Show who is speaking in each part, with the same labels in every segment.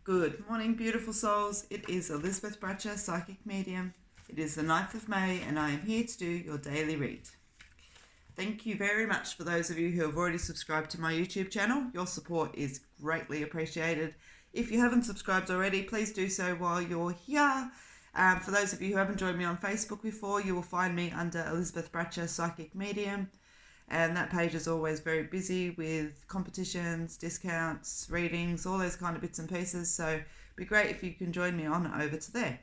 Speaker 1: Good morning, beautiful souls. It is Elizabeth Bratcher, Psychic Medium. It is the 9th of May and I am here to do your daily read. Thank you very much for those of you who have already subscribed to my YouTube channel. Your support is greatly appreciated. If you haven't subscribed already, please do so while you're here. For those of you who haven't joined me on Facebook before, you will find me under Elizabeth Bratcher, Psychic Medium. And that page is always very busy with competitions, discounts, readings, all those kind of bits and pieces. So it'd be great if you can join me on over to there.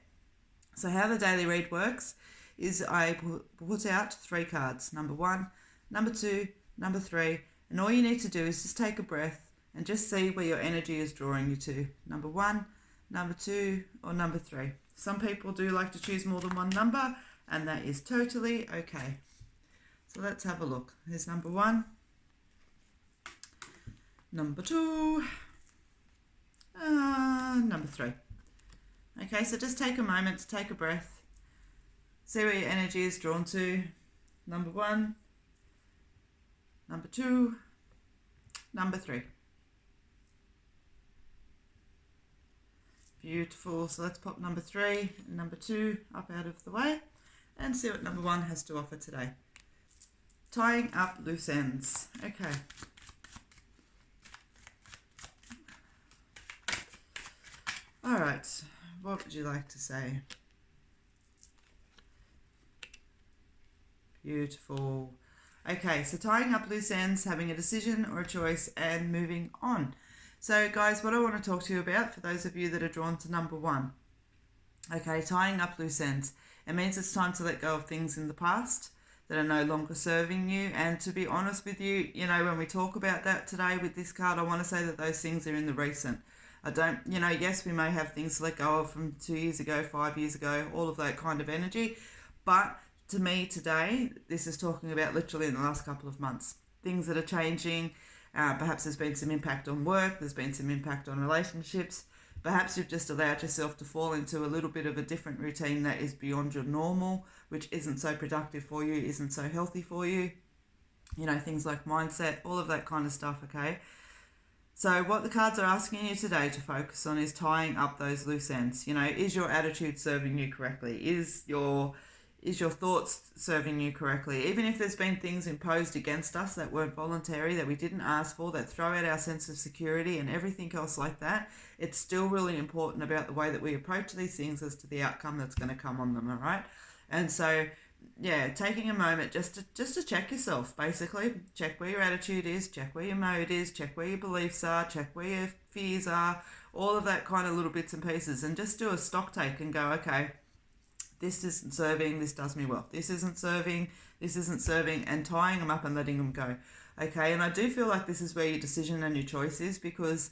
Speaker 1: So how the daily read works is I put out 3 cards, number 1, number 2, number 3. And all you need to do is just take a breath and just see where your energy is drawing you to. Number 1, number 2, or number 3. Some people do like to choose more than one number, and that is totally okay. So let's have a look. Here's number 1, number 2, number 3. Okay, so just take a moment to take a breath, see where your energy is drawn to. Number 1, number 2, number 3. Beautiful. So let's pop number 3 and number 2 up out of the way and see what number 1 has to offer today. Tying up loose ends. Okay. All right. What would you like to say? Beautiful. Okay, so tying up loose ends, having a decision or a choice, and moving on. So, guys, what I want to talk to you about, for those of you that are drawn to number 1. Okay, tying up loose ends. It means it's time to let go of things in the past that are no longer serving you. And to be honest with you, when we talk about that today with this card, I want to say that those things are in the recent. I don't, yes, we may have things to let go of from 2 years ago, 5 years ago, all of that kind of energy. But to me today, this is talking about literally in the last couple of months. Things that are changing. Perhaps there's been some impact on work. There's been some impact on relationships. Perhaps you've just allowed yourself to fall into a little bit of a different routine that is beyond your normal, which isn't so productive for you, isn't so healthy for you. Things like mindset, all of that kind of stuff, okay? So what the cards are asking you today to focus on is tying up those loose ends. Is your attitude serving you correctly? Is your thoughts serving you correctly? Even if there's been things imposed against us that weren't voluntary, that we didn't ask for, that throw out our sense of security and everything else like that, it's still really important about the way that we approach these things as to the outcome that's going to come on them, all right? And so, yeah, taking a moment just to check yourself, basically. Check where your attitude is, check where your mode is, check where your beliefs are, check where your fears are, all of that kind of little bits and pieces, and just do a stock take and go, okay, this isn't serving, this does me well. This isn't serving, and tying them up and letting them go. Okay, and I do feel like this is where your decision and your choice is, because,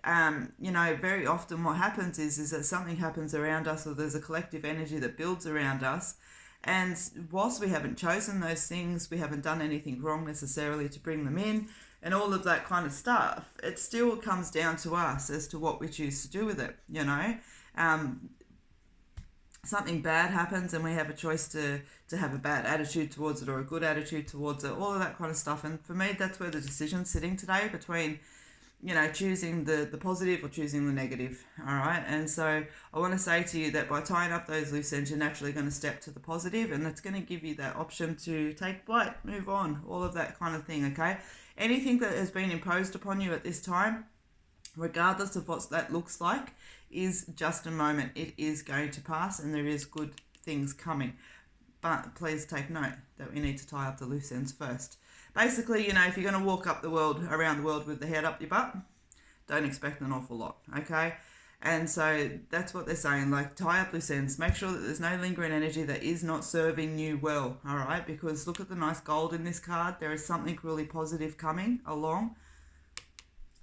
Speaker 1: very often what happens is that something happens around us, or there's a collective energy that builds around us. And whilst we haven't chosen those things, we haven't done anything wrong necessarily to bring them in, and all of that kind of stuff, it still comes down to us as to what we choose to do with it, Something bad happens and we have a choice to have a bad attitude towards it or a good attitude towards it, all of that kind of stuff. And for me, that's where the decision's sitting today, between, choosing the positive or choosing the negative, all right? And so I want to say to you that by tying up those loose ends, you're naturally going to step to the positive, and it's going to give you that option to take flight, move on, all of that kind of thing, okay? Anything that has been imposed upon you at this time, regardless of what that looks like, is just a moment. It is going to pass, and there is good things coming. But please take note that we need to tie up the loose ends first. Basically, if you're going to walk around the world with the head up your butt, don't expect an awful lot, okay? And so that's what they're saying, like, tie up loose ends. Make sure that there's no lingering energy that is not serving you well, all right? Because look at the nice gold in this card. There is something really positive coming along.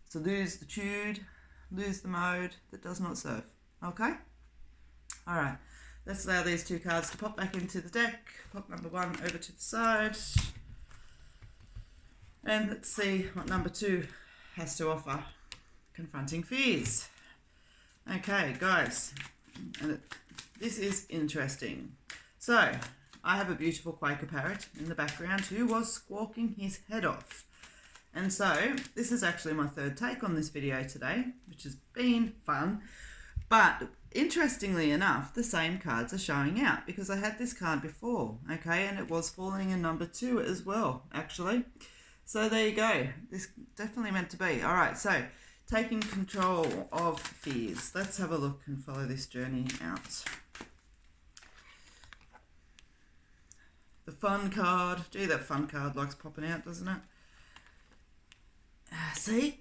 Speaker 1: So lose the tude, lose the mode that does not serve. Okay? All right. Let's allow these 2 cards to pop back into the deck. Pop number 1 over to the side. And let's see what number 2 has to offer. Confronting fears. Okay, guys. And this is interesting. So, I have a beautiful Quaker parrot in the background who was squawking his head off. And so this is actually my third take on this video today, which has been fun. But interestingly enough, the same cards are showing out because I had this card before, okay, and it was falling in number 2 as well, actually. So there you go. This definitely meant to be. All right, so taking control of fears. Let's have a look and follow this journey out. The fun card. Gee, that fun card likes popping out, doesn't it? See?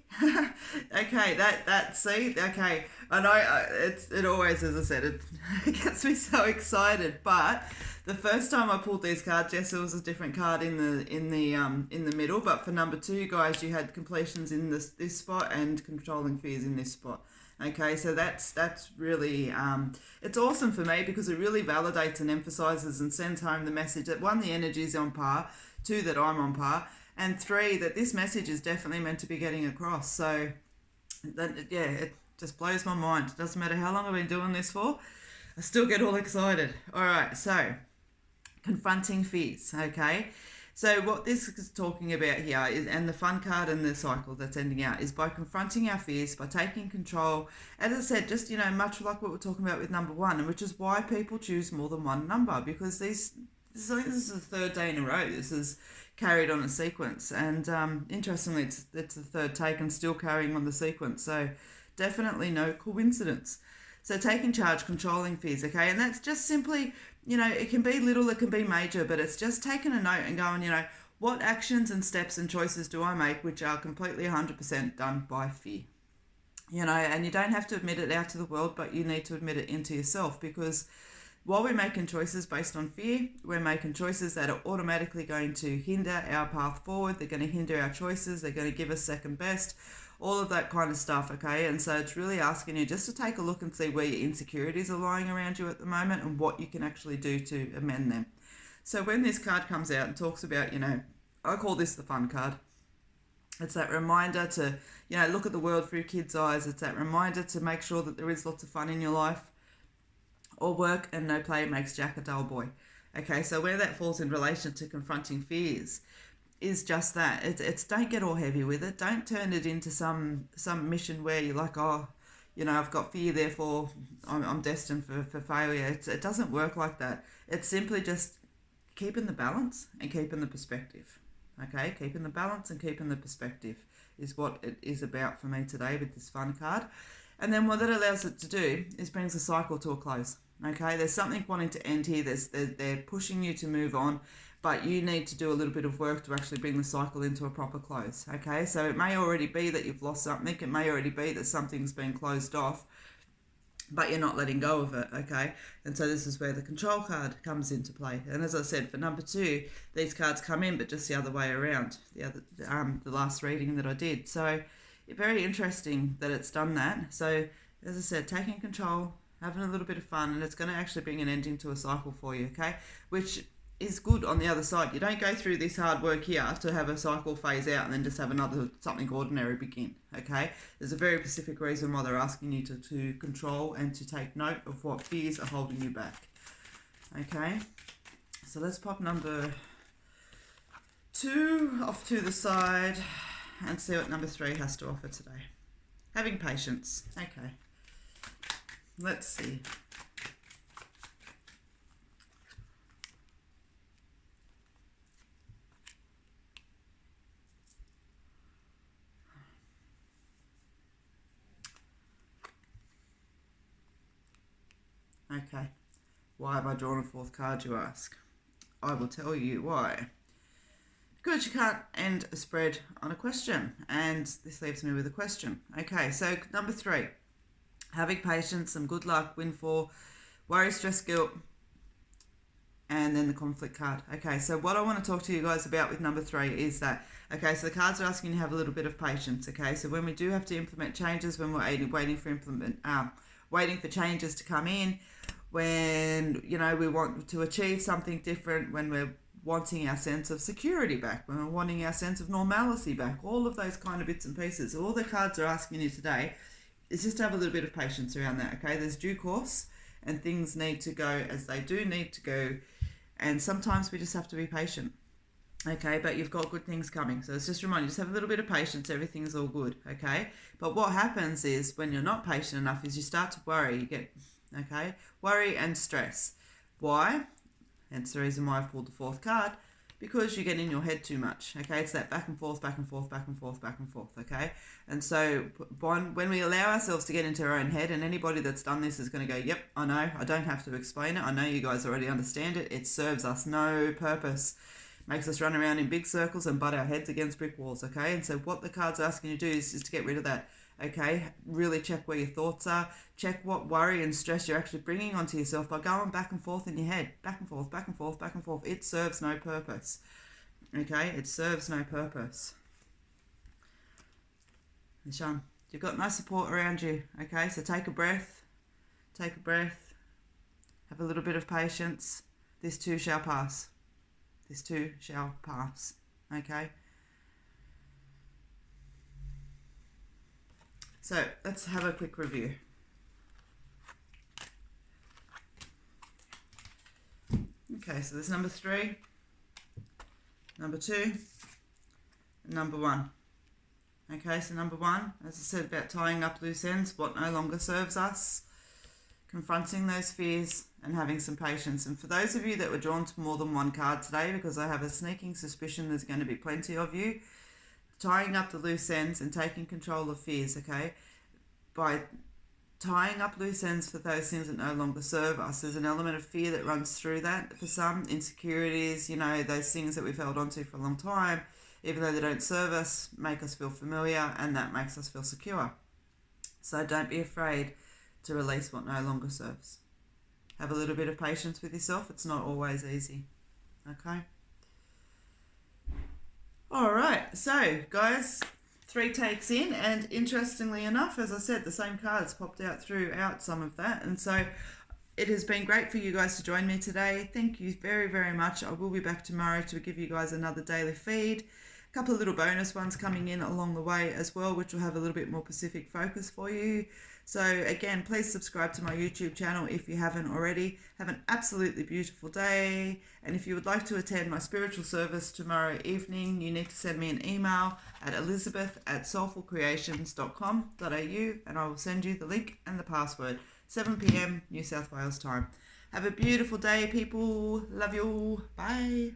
Speaker 1: Okay, see? Okay. I know it always, as I said, it gets me so excited. But the first time I pulled these cards, yes, it was a different card in the middle. But for number 2, guys, you had completions in this spot and controlling fears in this spot. Okay, so that's really, it's awesome for me because it really validates and emphasizes and sends home the message that 1, the energy is on par, 2, that I'm on par, and 3, that this message is definitely meant to be getting across. So, yeah, it just blows my mind. It doesn't matter how long I've been doing this for, I still get all excited. All right, so confronting fears, okay? So what this is talking about here is, and the fun card and the cycle that's ending out, is by confronting our fears, by taking control. As I said, just, much like what we're talking about with number 1, and which is why people choose more than one number, because this is the 3rd day in a row. This is carried on a sequence, and interestingly, it's the 3rd take and still carrying on the sequence. So definitely no coincidence. So taking charge, controlling fears, okay, and that's just simply, it can be little, it can be major, but it's just taking a note and going, what actions and steps and choices do I make which are completely 100% done by fear? And you don't have to admit it out to the world, but you need to admit it into yourself, because while we're making choices based on fear, we're making choices that are automatically going to hinder our path forward. They're going to hinder our choices. They're going to give us second best, all of that kind of stuff, okay? And so it's really asking you just to take a look and see where your insecurities are lying around you at the moment and what you can actually do to amend them. So when this card comes out and talks about, I call this the fun card. It's that reminder to, look at the world through kids' eyes. It's that reminder to make sure that there is lots of fun in your life. All work and no play makes Jack a dull boy. Okay, so where that falls in relation to confronting fears is just that. It's don't get all heavy with it. Don't turn it into some mission where you're like, oh, I've got fear, therefore I'm destined for failure. It doesn't work like that. It's simply just keeping the balance and keeping the perspective. Okay, keeping the balance and keeping the perspective is what it is about for me today with this fun card. And then what that allows it to do is brings the cycle to a close. Okay, there's something wanting to end here. They're pushing you to move on, but you need to do a little bit of work to actually bring the cycle into a proper close. Okay, so it may already be that you've lost something. It may already be that something's been closed off, but you're not letting go of it. Okay, and so this is where the control card comes into play. And as I said, for number 2, these cards come in, but just the other way around. The last reading that I did. So very interesting that it's done that. So as I said, taking control, having a little bit of fun, and it's going to actually bring an ending to a cycle for you, okay? Which is good on the other side. You don't go through this hard work here to have a cycle phase out and then just have something ordinary begin, okay? There's a very specific reason why they're asking you to control and to take note of what fears are holding you back, okay? So let's pop number 2 off to the side and see what number 3 has to offer today. Having patience, okay. Let's see. Okay. Why have I drawn a 4th card, you ask? I will tell you why. Because you can't end a spread on a question. And this leaves me with a question. Okay, so number 3. Having patience, some good luck, win 4, worry, stress, guilt, and then the conflict card. Okay, so what I want to talk to you guys about with number 3 is that, okay, so the cards are asking you to have a little bit of patience, okay? So when we do have to implement changes, when we're waiting for changes to come in, when, we want to achieve something different, when we're wanting our sense of security back, when we're wanting our sense of normalcy back, all of those kind of bits and pieces. All the cards are asking you today is just to have a little bit of patience around that, okay? There's due course and things need to go as they do need to go, and sometimes we just have to be patient. Okay, but you've got good things coming. So it's just a reminder, just have a little bit of patience, everything's all good, okay? But what happens is when you're not patient enough is you start to worry, you get, okay, worry and stress. Why? Hence the reason why I've pulled the fourth card, because you get in your head too much, okay? It's that back and forth, back and forth, back and forth, back and forth, okay? And so when we allow ourselves to get into our own head, and anybody that's done this is going to go, yep, I know, I don't have to explain it, I know you guys already understand it, it serves us no purpose. Makes us run around in big circles and butt our heads against brick walls, okay? And so what the card's asking you to do is to get rid of that, okay? Really check where your thoughts are. Check what worry and stress you're actually bringing onto yourself by going back and forth in your head. Back and forth, back and forth, back and forth. It serves no purpose, okay? It serves no purpose. Nishan, you've got no support around you, okay? So take a breath. Take a breath. Have a little bit of patience. This too shall pass. This too shall pass, okay? So let's have a quick review. Okay, so there's number 3, number 2, and number 1. Okay, so number 1, as I said, about tying up loose ends, what no longer serves us, confronting those fears, and having some patience. And for those of you that were drawn to more than one card today, because I have a sneaking suspicion there's going to be plenty of you, tying up the loose ends and taking control of fears, okay? By tying up loose ends for those things that no longer serve us, there's an element of fear that runs through that. For some, insecurities, you know, those things that we've held on to for a long time, even though they don't serve us, make us feel familiar, and that makes us feel secure. So don't be afraid to release what no longer serves. Have a little bit of patience with yourself. It's not always easy. Okay? All right. So, guys, 3 takes in. And interestingly enough, as I said, the same cards popped out throughout some of that. And so it has been great for you guys to join me today. Thank you very, very much. I will be back tomorrow to give you guys another daily feed. A couple of little bonus ones coming in along the way as well, which will have a little bit more Pacific focus for you. So again, please subscribe to my YouTube channel if you haven't already. Have an absolutely beautiful day. And if you would like to attend my spiritual service tomorrow evening, you need to send me an email at elizabeth@soulfulcreations.com.au and I will send you the link and the password. 7 p.m. New South Wales time. Have a beautiful day, people. Love you all. Bye.